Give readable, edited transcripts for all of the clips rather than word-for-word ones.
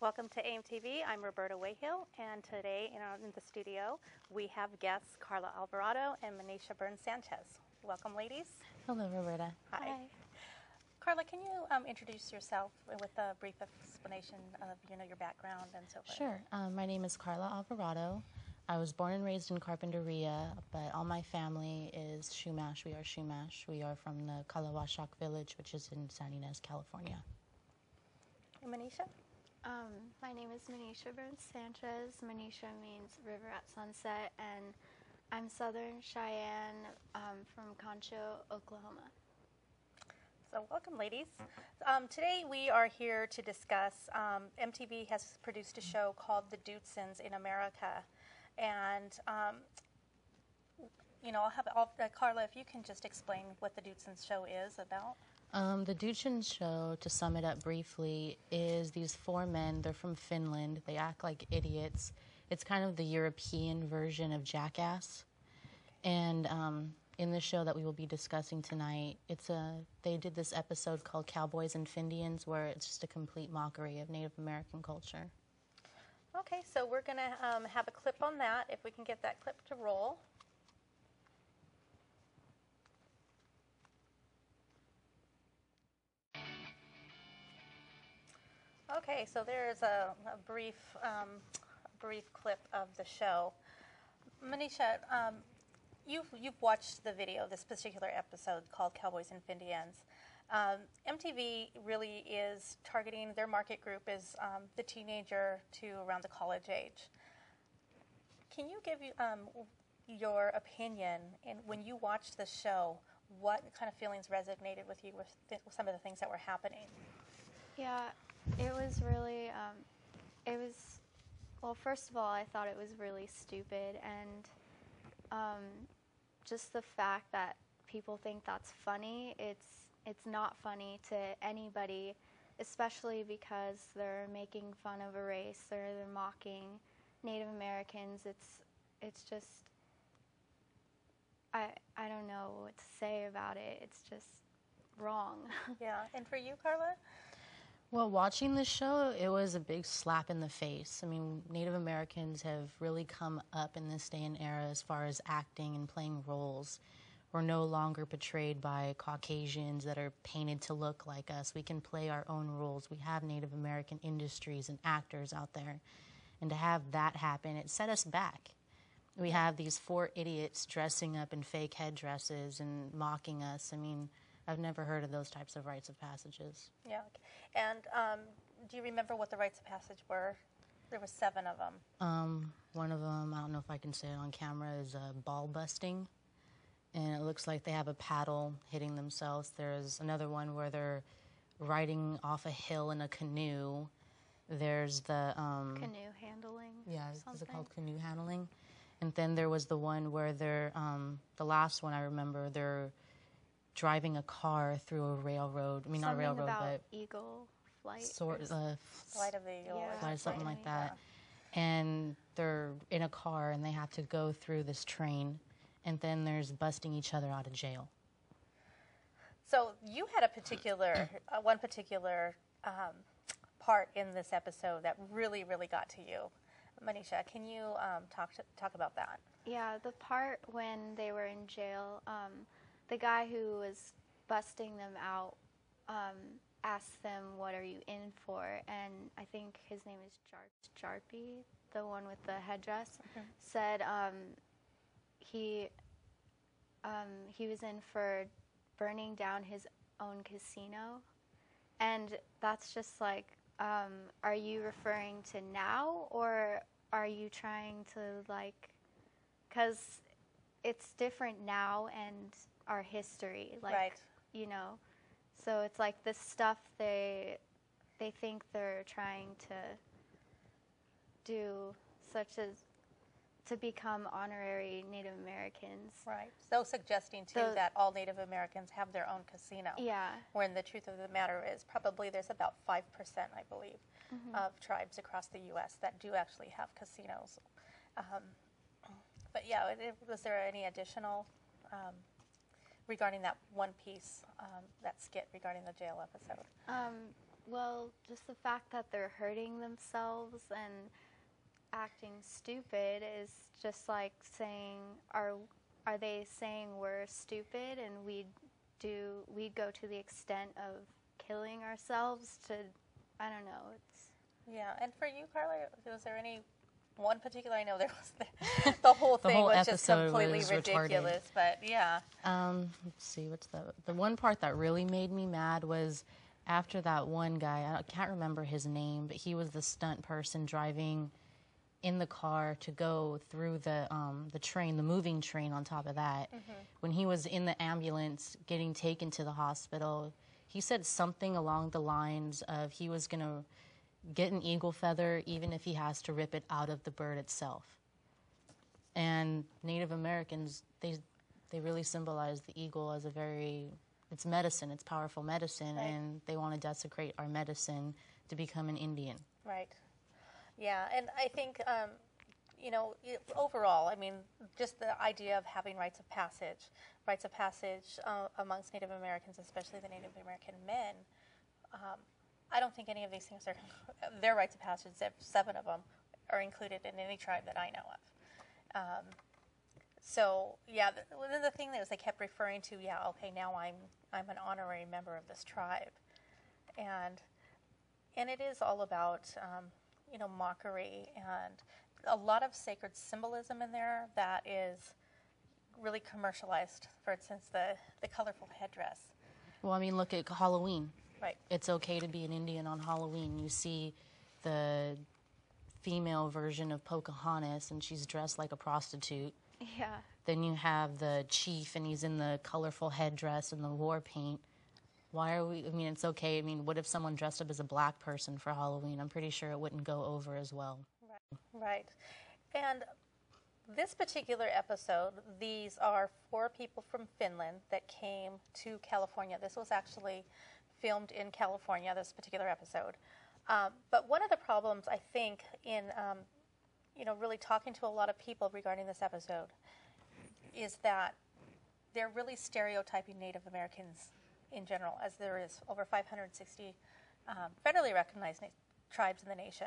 Welcome to MTV. I'm Roberta Weighill, and today in the studio we have guests Carla Alvarado and Mnisha Burns-Sanchez. Welcome, ladies. Hello, Roberta. Hi. Carla, can you introduce yourself with a brief explanation of your background and so forth? Sure. My name is Carla Alverado. I was born and raised in Carpinteria, but all my family is Chumash. We are Chumash. We are from the Kalawashak village, which is in San Ynez, California. And Mnisha? My name is Mnisha Burns-Sanchez. Mnisha means river at sunset, and I'm Southern Cheyenne from Concho, Oklahoma. So welcome, ladies. Today we are here to discuss, MTV has produced a show called The Dudesons in America. And, Carla, if you can just explain what The Dudesons show is about. The Dudesons show, to sum it up briefly, is these four men. They're from Finland. They act like idiots. It's kind of the European version of Jackass. And in the show that we will be discussing tonight, they did this episode called Cowboys and Finindians, where it's just a complete mockery of Native American culture. Okay, so we're going to have a clip on that, if we can get that clip to roll. Okay, so there's a brief clip of the show. Mnisha, you've watched the video, this particular episode called Cowboys and Finindians. MTV really is targeting, their market group is the teenager to around the college age. Can you give your opinion, and when you watched the show, what kind of feelings resonated with you with some of the things that were happening? Yeah, it was really, well, first of all, I thought it was really stupid, and just the fact that people think that's funny, it's not funny to anybody, especially because they're making fun of a race, or they're mocking Native Americans. It's just, I don't know what to say about it. It's just wrong. Yeah, and for you, Carla? Well, watching this show, it was a big slap in the face. I mean, Native Americans have really come up in this day and era as far as acting and playing roles. We're no longer portrayed by Caucasians that are painted to look like us. We can play our own roles. We have Native American industries and actors out there. And to have that happen, it set us back. We have these four idiots dressing up in fake headdresses and mocking us. I mean, I've never heard of those types of rites of passages. Yeah, and do you remember what the rites of passage were? There were 7 of them. One of them, I don't know if I can say it on camera, is ball busting. And it looks like they have a paddle hitting themselves. There's another one where they're riding off a hill in a canoe. There's the... canoe handling. Yeah, is it called canoe handling? And then there was the one where they're, the last one I remember, they're driving a car through a railroad. I mean, not a railroad, about but eagle flight. Flight of the eagle. Yeah, something like that. Yeah. And they're in a car and they have to go through this train. And then there's busting each other out of jail. So you had a particular, one particular part in this episode that really, really got to you. Mnisha, can you talk about that? Yeah, the part when they were in jail, the guy who was busting them out asked them, "What are you in for?" And I think his name is Jarpy, the one with the headdress, said he was in for burning down his own casino. And that's just like, are you referring to now, or are you trying to, like, because it's different now and our history, like, right. So it's like this stuff they think they're trying to do, such as to become honorary Native Americans. Right. So suggesting, too, that all Native Americans have their own casino. Yeah. When the truth of the matter is probably there's about 5%, I believe, of tribes across the U.S. that do actually have casinos. But, yeah, was there any additional regarding that one piece, that skit regarding the jail episode? Well, just the fact that they're hurting themselves and acting stupid is just like saying, are they saying we're stupid and we'd go to the extent of killing ourselves to, I don't know, it's... Yeah, and for you, Carla, was there any one particular? I know there was the whole thing was just completely ridiculous, but yeah. Let's see, what's the one part that really made me mad was after that one guy, I can't remember his name, but he was the stunt person driving in the car to go through the train, the moving train on top of that. Mm-hmm. When he was in the ambulance getting taken to the hospital, he said something along the lines of he was going to get an eagle feather even if he has to rip it out of the bird itself. And Native Americans, they really symbolize the eagle as it's medicine, it's powerful medicine, right. And they want to desecrate our medicine to become an Indian. Right. Yeah, and I think, overall, I mean, just the idea of having rites of passage amongst Native Americans, especially the Native American men, I don't think any of these things are their rites of passage, 7 of them, are included in any tribe that I know of. So, yeah, the thing that is they kept referring to, now I'm an honorary member of this tribe. And it is all about, mockery and a lot of sacred symbolism in there that is really commercialized. For instance, the colorful headdress. Well, I mean, look at Halloween. Right. It's okay to be an Indian on Halloween. You see the female version of Pocahontas, and she's dressed like a prostitute. Yeah. Then you have the chief, and he's in the colorful headdress and the war paint. It's okay. I mean, what if someone dressed up as a black person for Halloween? I'm pretty sure it wouldn't go over as well. Right. And this particular episode, these are 4 people from Finland that came to California. This was actually filmed in California, this particular episode. But one of the problems, I think, in really talking to a lot of people regarding this episode is that they're really stereotyping Native Americans in general, as there is over 560 federally recognized tribes in the nation.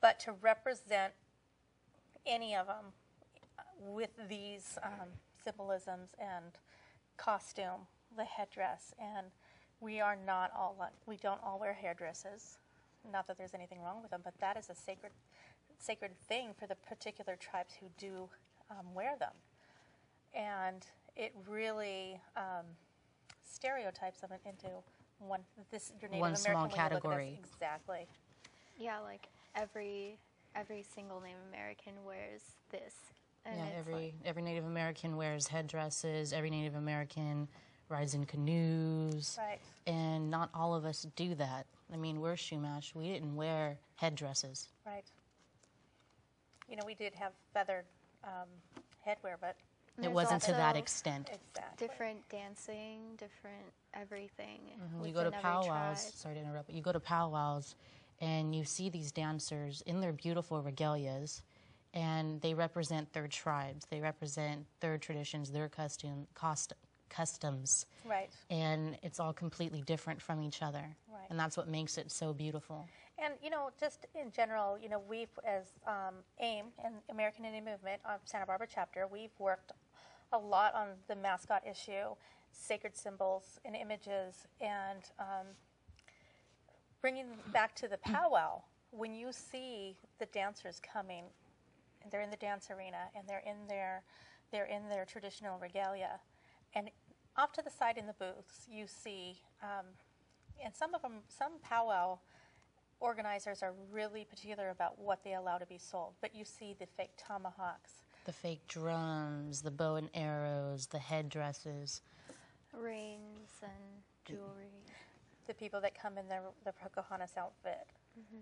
But to represent any of them with these symbolisms and costume, the headdress, and we don't all wear hairdresses. Not that there's anything wrong with them, but that is a sacred thing for the particular tribes who do wear them. And it really stereotypes them into your Native one small American category. Exactly. Yeah, like every single Native American wears this. And every Native American wears headdresses. Every Native American rides in canoes. Right. And not all of us do that. I mean, we're Chumash. We didn't wear headdresses. Right. We did have feathered headwear, but it wasn't to that extent. Exactly. Different dancing, different everything. Mm-hmm. You go to powwows. Sorry to interrupt. But you go to powwows, and you see these dancers in their beautiful regalias, and they represent their tribes. They represent their traditions, their customs. Right. And it's all completely different from each other. Right. And that's what makes it so beautiful. And, just in general, we as AIM and American Indian Movement of Santa Barbara chapter, we've worked a lot on the mascot issue, sacred symbols and images, and bringing them back to the powwow. When you see the dancers coming, and they're in the dance arena, and they're in their traditional regalia, and off to the side in the booths, you see, and some powwow organizers are really particular about what they allow to be sold, but you see the fake tomahawks, the fake drums, the bow and arrows, the headdresses, rings and jewelry. The people that come in the Pocahontas outfit. Mm-hmm.